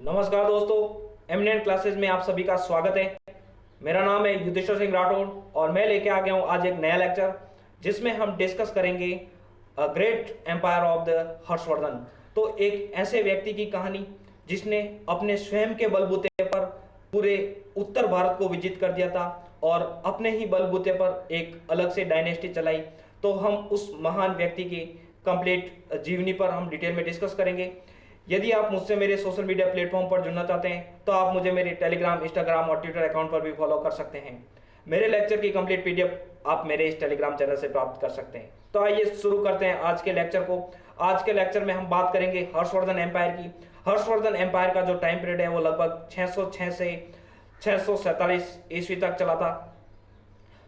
नमस्कार दोस्तों, eminent classes में आप सभी का स्वागत है। मेरा नाम है युद्धेश्वर सिंह राठौड़ और मैं लेके आ गया हूँ आज एक नया लेक्चर जिसमें हम डिस्कस करेंगे great empire of the Harshavardhan. तो एक ऐसे व्यक्ति की कहानी जिसने अपने स्वयं के बलबूते पर पूरे उत्तर भारत को विजित कर दिया था और अपने ही बलबूते पर एक अलग से डायनेस्टी चलाई। तो हम उस महान व्यक्ति की कंप्लीट जीवनी पर हम डिटेल में डिस्कस करेंगे। यदि आप मुझसे मेरे सोशल मीडिया प्लेटफॉर्म पर जुड़ना चाहते हैं तो आप मुझे मेरे टेलीग्राम, इंस्टाग्राम और ट्विटर अकाउंट पर भी फॉलो कर सकते हैं। मेरे लेक्चर की कंप्लीट पीडीएफ आप मेरे इस टेलीग्राम चैनल से प्राप्त कर सकते हैं। तो आइए शुरू करते हैं आज के लेक्चर को। आज के लेक्चर में हम बात करेंगे हर्षवर्धन एम्पायर की। हर्षवर्धन एम्पायर का जो टाइम पीरियड है वो लगभग 606 से 647 ईस्वी तक चला था।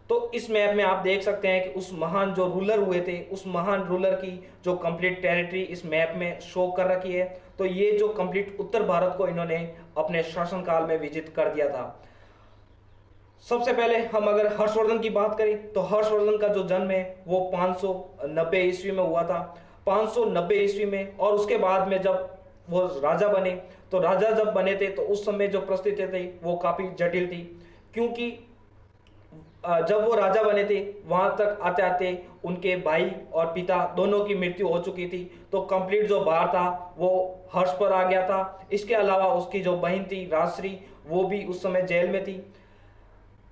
तो इस मैप में आप देख सकते हैं कि उस महान जो रूलर हुए थे, उस महान रूलर की जो कंप्लीट टेरिटरी इस मैप में शो कर रखी है। तो ये जो कंप्लीट उत्तर भारत को इन्होंने अपने शासनकाल में विजित कर दिया था। सबसे पहले हम अगर हर्षवर्धन की बात करें तो हर्षवर्धन का जो जन्म है वो 590 ईस्वी में हुआ था। 590 ईस्वी में, और उसके बाद में जब वो राजा बने, तो राजा जब बने थे तो उस समय जो परिस्थिति थी वो काफी जटिल थी, क्योंकि जब वो राजा बने थे वहां तक आते आते उनके भाई और पिता दोनों की मृत्यु हो चुकी थी। तो कंप्लीट जो भार था वो हर्ष पर आ गया था। इसके अलावा उसकी जो बहन थी राजश्री, वो भी उस समय जेल में थी।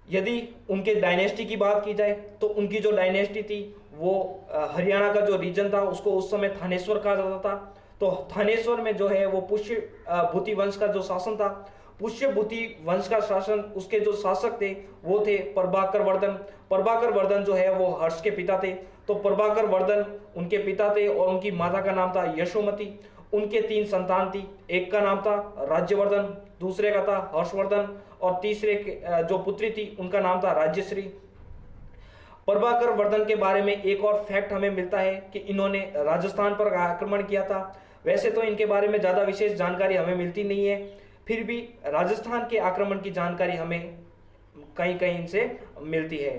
यदि उनके डायनेस्टी की बात की जाए तो उनकी जो डायनेस्टी थी वो हरियाणा का जो रीजन था उसको उस समय थानेश्वर कहा जाता था। तो थानेश्वर में जो है वो पुष्य भूति वंश का जो शासन था, पुष्यभूति वंश का शासन, उसके जो शासक थे वो थे प्रभाकर वर्धन। प्रभाकर वर्धन जो है वो हर्ष के पिता थे। तो प्रभाकर वर्धन उनके पिता थे और उनकी माता का नाम था यशोमती। उनके 3 संतान थी, एक का नाम था राज्यवर्धन, दूसरे का था हर्षवर्धन और तीसरे जो पुत्री थी उनका नाम था राज्यश्री। प्रभाकर वर्धन के बारे में एक और फैक्ट हमें मिलता है कि इन्होंने राजस्थान पर आक्रमण किया था। वैसे तो इनके बारे में ज्यादा विशेष जानकारी हमें मिलती नहीं है, फिर भी राजस्थान के आक्रमण की जानकारी हमें कहीं कहीं इनसे मिलती है।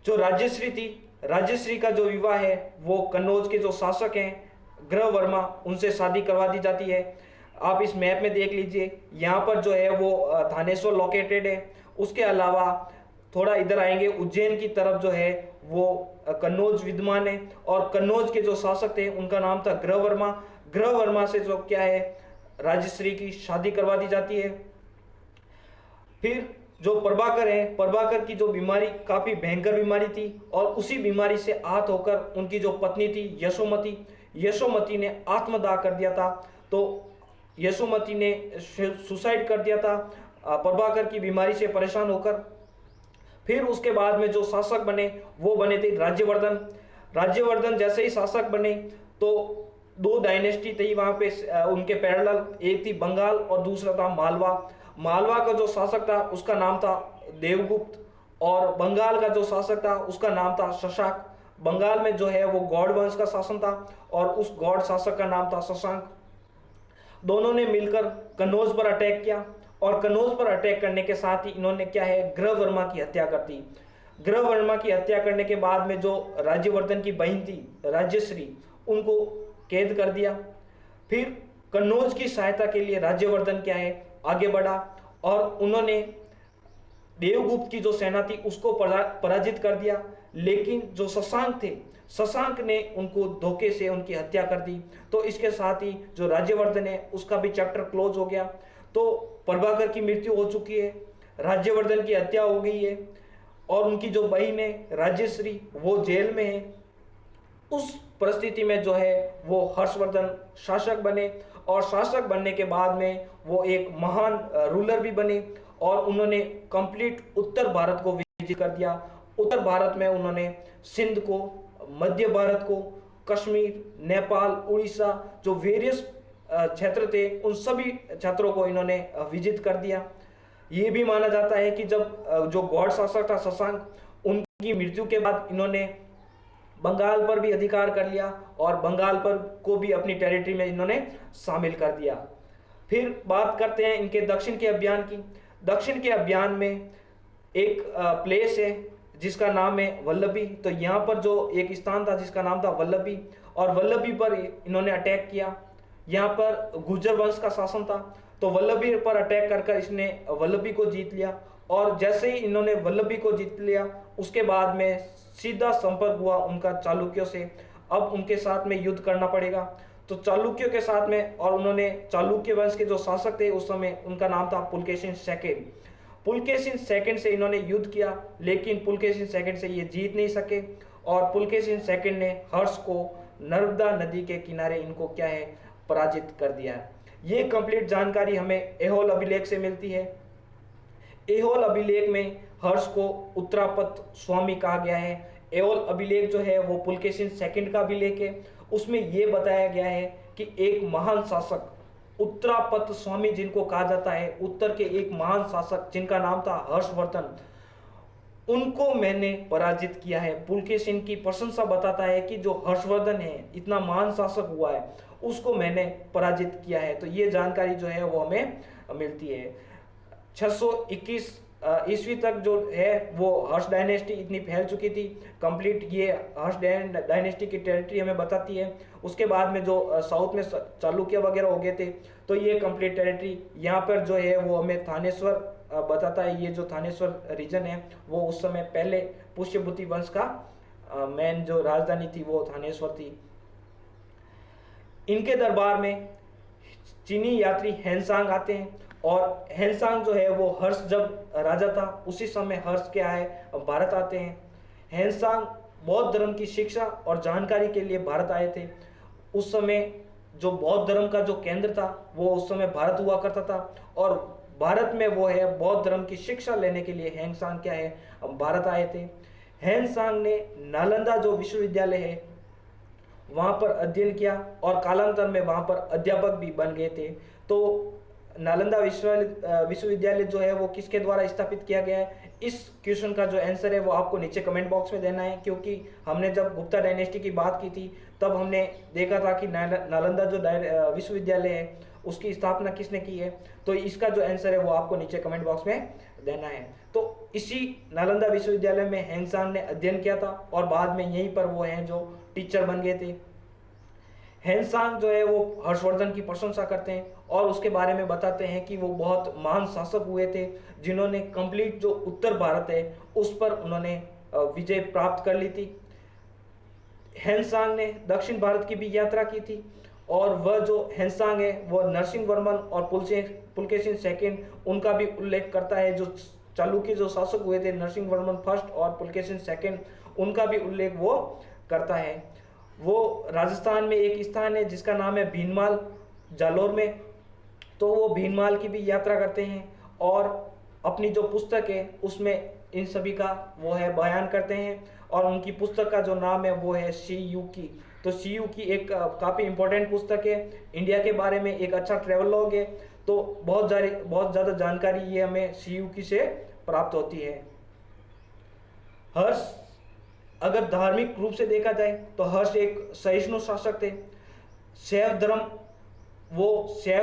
जो राज्यश्री थी, राज्यश्री का जो विवाह है वो कन्नौज के जो शासक हैं ग्रह वर्मा, उनसे शादी करवा दी जाती है। आप इस मैप में देख लीजिए, यहाँ पर जो है वो थानेश्वर लोकेटेड है। उसके अलावा थोड़ा इधर आएंगे उज्जैन की तरफ जो है वो कन्नौज विद्यमान है, और कन्नौज के जो शासक थे उनका नाम था ग्रह वर्मा। ग्रह वर्मा से जो क्या है राजश्री की शादी करवा दी जाती है। फिर जो प्रभाकर है, प्रभाकर की जो बीमारी काफी भयंकर बीमारी थी और उसी बीमारी से आहत होकर उनकी जो पत्नी थी यशोमती, यशोमती ने आत्मदाह कर दिया था। तो यशोमती ने सुसाइड कर दिया था प्रभाकर की बीमारी से परेशान होकर। फिर उसके बाद में जो शासक बने वो बने थे राज्यवर्धन। राज्यवर्धन जैसे ही शासक बने तो 2 डायनेस्टी थी वहां पे उनके पैरेलल, एक थी बंगाल और दूसरा था मालवा। मालवा का जो शासक था उसका नाम था देवगुप्त और बंगाल का जो शासक था उसका नाम था शशांक। बंगाल में जो है वो गौड़ वंश का शासन था और उस गौड़ शासक का नाम था शशांक। दोनों ने मिलकर कन्नौज पर अटैक किया और कन्नौज पर अटैक करने के साथ ही इन्होंने क्या है ग्रह वर्मा की हत्या कर दी। ग्रह वर्मा की हत्या करने के बाद में जो राज्यवर्धन की बहन थी राज्यश्री, उनको कैद कर दिया। फिर कन्नौज की सहायता के लिए राज्यवर्धन क्या है आगे बढ़ा और उन्होंने देवगुप्त की जो सेना थी उसको पराजित कर दिया। लेकिन जो शशांक थे, शशांक ने उनको धोखे से उनकी हत्या कर दी। तो इसके साथ ही जो राज्यवर्धन है उसका भी चैप्टर क्लोज हो गया। तो प्रभाकर की मृत्यु हो चुकी है, राज्यवर्धन की हत्या हो गई है और उनकी जो बहन है राज्यश्री वो जेल में है। उस परिस्थिति में जो है वो हर्षवर्धन शासक बने और शासक बनने के बाद में वो एक महान रूलर भी बने और उन्होंने कंप्लीट उत्तर भारत को विजिट कर दिया। उत्तर भारत में उन्होंने सिंध को, मध्य भारत को, कश्मीर, नेपाल, उड़ीसा, जो वेरियस क्षेत्र थे उन सभी क्षेत्रों को इन्होंने विजिट कर दिया। ये भी माना जाता है कि जब जो गौड़ शासक था शशांक, उनकी मृत्यु के बाद इन्होंने बंगाल पर भी अधिकार कर लिया और बंगाल पर को भी अपनी टेरिटरी में इन्होंने शामिल कर दिया। फिर बात करते हैं इनके दक्षिण के अभियान की। दक्षिण के अभियान में एक प्लेस है जिसका नाम है वल्लभी। तो यहाँ पर जो एक स्थान था जिसका नाम था वल्लभी, और वल्लभी पर इन्होंने अटैक किया। यहाँ पर गुर्जर वंश का शासन था। तो वल्लभी पर अटैक कर कर इसने वल्लभी को जीत लिया। और जैसे ही इन्होंने वल्लभी को जीत लिया उसके बाद में सीधा संपर्क हुआ उनका चालुक्यों से। अब उनके साथ में युद्ध करना पड़ेगा। तो चालुक्यों के साथ में, और उन्होंने चालुक्य वंश के जो शासक थे उस समय, उनका नाम था पुलकेशिन सेकंड। पुलकेशिन सेकंड से इन्होंने युद्ध किया, लेकिन पुलकेशिन सेकंड से ये जीत नहीं सके। और पुलकेशिन सेकंड ने हर्ष को नर्मदा नदी के किनारे इनको क्या है, पराजित कर दिया। ये कंप्लीट जानकारी हमें ऐहोल अभिलेख से मिलती है। ऐहोल अभिलेख में हर्ष को उत्तरापत स्वामी कहा गया है। ऐहोल अभिलेख जो है वो पुलकेशिन सेकंड का अभिलेख है। उसमें ये बताया गया है कि एक महान शासक उत्तरापत स्वामी जिनको कहा जाता है, उत्तर के एक महान शासक जिनका नाम था हर्षवर्धन, उनको मैंने पराजित किया है। पुलकेशिन की प्रशंसा बताता है कि जो हर्षवर्धन है, इतना महान शासक हुआ है, उसको मैंने पराजित किया है। तो ये जानकारी जो है वो हमें मिलती है। 621 ईस्वी तक जो है वो हर्ष डायनेस्टी इतनी फैल चुकी थी। कंप्लीट ये हर्ष डायनेस्टी की टेरिटरी हमें बताती है। उसके बाद में जो साउथ में चालुक्य वगैरह हो गए थे, तो ये कंप्लीट टेरिटरी यहाँ पर जो है वो हमें थानेश्वर बताता है। ये जो थानेश्वर रीजन है वो उस समय पहले पुष्यभूति वंश का मेन जो राजधानी थी वो थानेश्वर थी। इनके दरबार में चीनी यात्री हेनसांग आते हैं, और हेनसांग जो है वो हर्ष जब राजा था उसी समय हर्ष के आए भारत आते हैं। हेनसांग बौद्ध धर्म की शिक्षा और जानकारी के लिए भारत आए थे। उस समय जो बौद्ध धर्म का जो केंद्र था वो उस समय भारत हुआ करता था, और भारत में वो है बौद्ध धर्म की शिक्षा लेने के लिए हेनसांग क्या है, भारत आए थे। हेनसांग ने नालंदा जो विश्वविद्यालय है वहाँ पर अध्ययन किया, और कालांतर में वहाँ पर अध्यापक भी बन गए थे। तो नालंदा विश्वविद्यालय जो है वो किसके द्वारा स्थापित किया गया है, इस क्वेश्चन का जो आंसर है वो आपको नीचे कमेंट बॉक्स में देना है। क्योंकि हमने जब गुप्ता डायनेस्टी की बात की थी तब हमने देखा था कि नालंदा जो विश्वविद्यालय है उसकी स्थापना किसने की है। तो इसका जो आंसर है वो आपको नीचे कमेंट बॉक्स में देना है। तो इसी नालंदा विश्वविद्यालय में हेनसांग ने अध्ययन किया था, और बाद में यहीं पर वो हैं जो टीचर बन गए थे। हेनसांग जो है वो हर्षवर्धन की प्रशंसा करते हैं, और उसके बारे में बताते हैं कि वो बहुत महान शासक हुए थे जिन्होंने कंप्लीट जो उत्तर भारत है उस पर उन्होंने विजय प्राप्त कर ली थी। हेनसांग ने दक्षिण भारत की भी यात्रा की थी, और वह जो हेनसांग है वह नरसिंह वर्मन और पुलकेशिन सेकंड उनका भी उल्लेख करता है। जो चालुक्य जो शासक हुए थे नरसिंह वर्मन फर्स्ट और पुलकेशिन सेकंड, उनका भी उल्लेख वो करता है। वो राजस्थान में एक स्थान है जिसका नाम है भीनमाल, जालोर में। तो वो भीनमाल की भी यात्रा करते हैं, और अपनी जो पुस्तक है उसमें इन सभी का वो है बयान करते हैं। और उनकी पुस्तक का जो नाम है वो है सी यू की। तो सी यू की एक काफ़ी इंपॉर्टेंट पुस्तक है, इंडिया के बारे में एक अच्छा ट्रेवल लॉग है। तो बहुत ज़्यादा जानकारी ये हमें सी यू की से प्राप्त होती है। हर्ष अगर धार्मिक रूप से देखा जाए तो हर्ष एक सहिष्णु शासक थे। शैव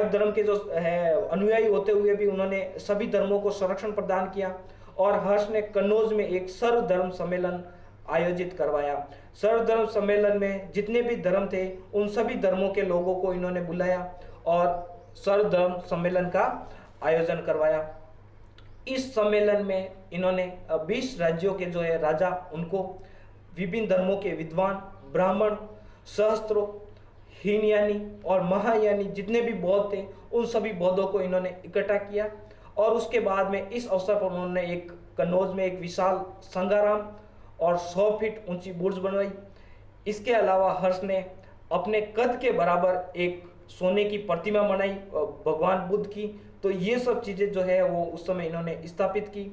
धर्म के जो है अनुयायी होते हुए भी उन्होंने सभी धर्मों को संरक्षण प्रदान किया। और हर्ष ने कन्नौज में एक सर्वधर्म सम्मेलन आयोजित करवाया। सर्वधर्म सम्मेलन में जितने भी धर्म थे उन सभी धर्मों के लोगों को इन्होंने बुलाया और सर्वधर्म सम्मेलन का आयोजन करवाया। इस सम्मेलन में इन्होंने 20 राज्यों के जो है राजा, उनको विभिन्न धर्मों के विद्वान, ब्राह्मण, सहस्त्रों, हीनयानी और महायानी जितने भी बौद्ध थे उन सभी बौद्धों को इन्होंने इकट्ठा किया। और उसके बाद में इस अवसर पर उन्होंने एक कन्नौज में एक विशाल संगाराम और 100 फीट ऊंची बुर्ज बनवाई। इसके अलावा हर्ष ने अपने कद के बराबर एक सोने की प्रतिमा बनाई भगवान बुद्ध की। तो ये सब चीज़ें जो है वो उस समय इन्होंने स्थापित की।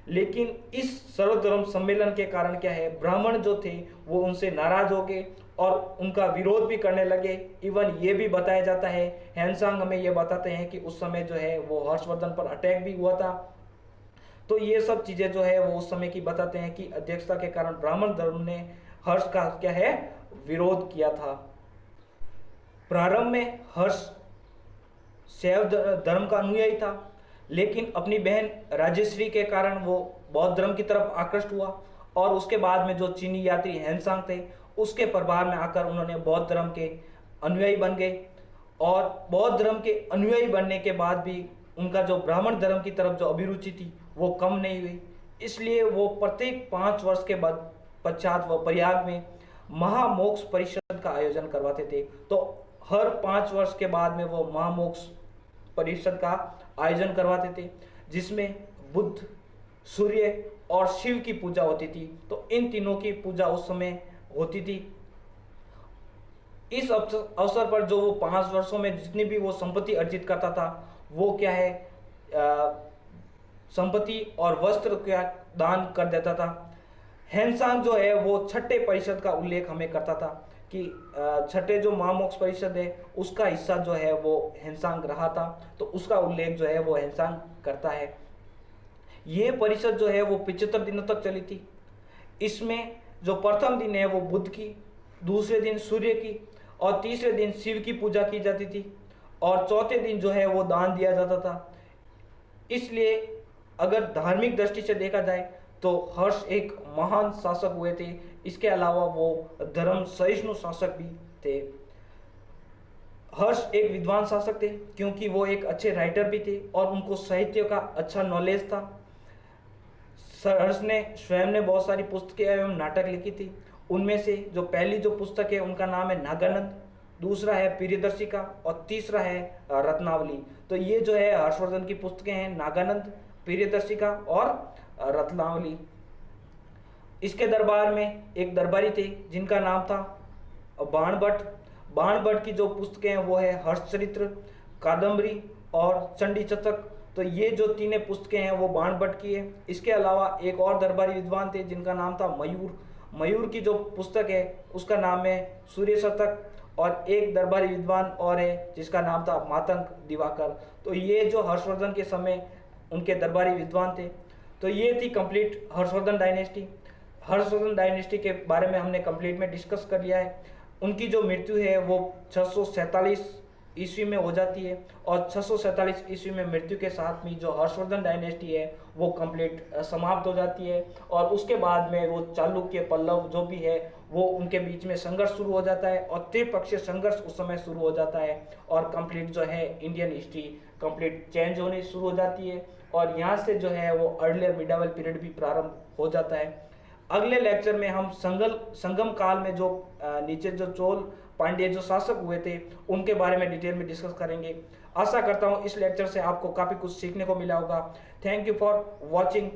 लेकिन इस सर्वधर्म सम्मेलन के कारण क्या है, ब्राह्मण जो थे वो उनसे नाराज हो गए और उनका विरोध भी करने लगे। इवन ये भी बताया जाता है, हेनसांग हमें ये बताते हैं कि उस समय जो है वो हर्षवर्धन पर अटैक भी हुआ था। तो ये सब चीज़ें जो है वो उस समय की बताते हैं कि अध्यक्षता के कारण ब्राह्मण धर्म ने हर्ष का क्या है विरोध किया था। प्रारंभ में हर्ष शैव धर्म का अनुयायी था, लेकिन अपनी बहन राजेश्वरी के कारण वो बौद्ध धर्म की तरफ आकृष्ट हुआ। और उसके बाद में जो चीनी यात्री हेनसांग थे उसके प्रभाव में आकर उन्होंने बौद्ध धर्म के अनुयायी बन गए। और बौद्ध धर्म के अनुयायी बनने के बाद भी उनका जो ब्राह्मण धर्म की तरफ जो अभिरुचि थी वो कम नहीं हुई। इसलिए वो प्रत्येक 5 वर्ष के बाद पश्चात वो प्रयाग में महामोक्ष परिषद का आयोजन करवाते थे। तो हर 5 वर्ष के बाद में वो महामोक्ष परिषद का आयोजन करवाते थे, जिसमें बुद्ध, सूर्य और शिव की पूजा होती थी। तो इन तीनों की पूजा उस समय होती थी। इस अवसर पर जो वो 5 वर्षों में जितनी भी वो संपत्ति अर्जित करता था, वो क्या है, संपत्ति और वस्त्र का दान कर देता था। हेनसांग जो है वो छठे परिषद का उल्लेख हमें करता था कि छठे जो महामोक्ष परिषद है उसका हिस्सा जो है वो हेनसांग रहा था। तो उसका उल्लेख जो है वो हेनसांग करता है। ये परिषद जो है वो 75 दिनों तक चली थी। इसमें जो प्रथम दिन है वो बुध की, दूसरे दिन सूर्य की और तीसरे दिन शिव की पूजा की जाती थी और चौथे दिन जो है वो दान दिया जाता था। इसलिए अगर धार्मिक दृष्टि से देखा जाए तो हर्ष एक महान शासक हुए थे। इसके अलावा वो धर्म सहिष्णु शासक भी थे। हर्ष एक विद्वान शासक थे क्योंकि वो एक अच्छे राइटर भी थे और उनको साहित्य का अच्छा नॉलेज था। हर्ष ने स्वयं ने बहुत सारी पुस्तकें एवं नाटक लिखी थी। उनमें से जो पहली जो पुस्तक है उनका नाम है नागानंद, दूसरा है प्रियदर्शिका और तीसरा है रत्नावली। तो ये जो है हर्षवर्धन की पुस्तकें हैं, नागानंद, प्रियदर्शिका और रत्नावली। इसके दरबार में एक दरबारी थे जिनका नाम था बाणभट्ट। बाणभट्ट की जो पुस्तकें हैं वो है हर्षचरित्र, कादम्बरी और चंडी शतक। तो ये जो तीनों पुस्तकें हैं वो बाणभट्ट की है। इसके अलावा एक और दरबारी विद्वान थे जिनका नाम था मयूर। मयूर की जो पुस्तक है उसका नाम है सूर्य शतक। और एक दरबारी विद्वान और है जिसका नाम था मातंग दिवाकर। तो ये जो हर्षवर्धन के समय उनके दरबारी विद्वान थे। तो ये थी complete Harshvardhan dynasty. Harshvardhan dynasty के बारे में हमने कंप्लीट में डिस्कस कर लिया है। उनकी जो मृत्यु है वो 647 ईस्वी में हो जाती है और 647 ईस्वी में मृत्यु के साथ में जो हर्षवर्धन डायनेस्टी है वो कंप्लीट समाप्त हो जाती है। और उसके बाद में वो चालुक्य, पल्लव जो भी है वो उनके बीच में संघर्ष शुरू हो जाता है और त्रिपक्षीय संघर्ष उस समय शुरू हो जाता है और कंप्लीट जो है इंडियन हिस्ट्री कंप्लीट चेंज होनी शुरू हो जाती है। और यहाँ से जो है वो अर्लियर मिडावल पीरियड भी प्रारंभ हो जाता है। अगले लेक्चर में हम संगम काल में जो नीचे जो चोल पांड्य जो शासक हुए थे उनके बारे में डिटेल में डिस्कस करेंगे। आशा करता हूँ इस लेक्चर से आपको काफ़ी कुछ सीखने को मिला होगा। Thank you for watching.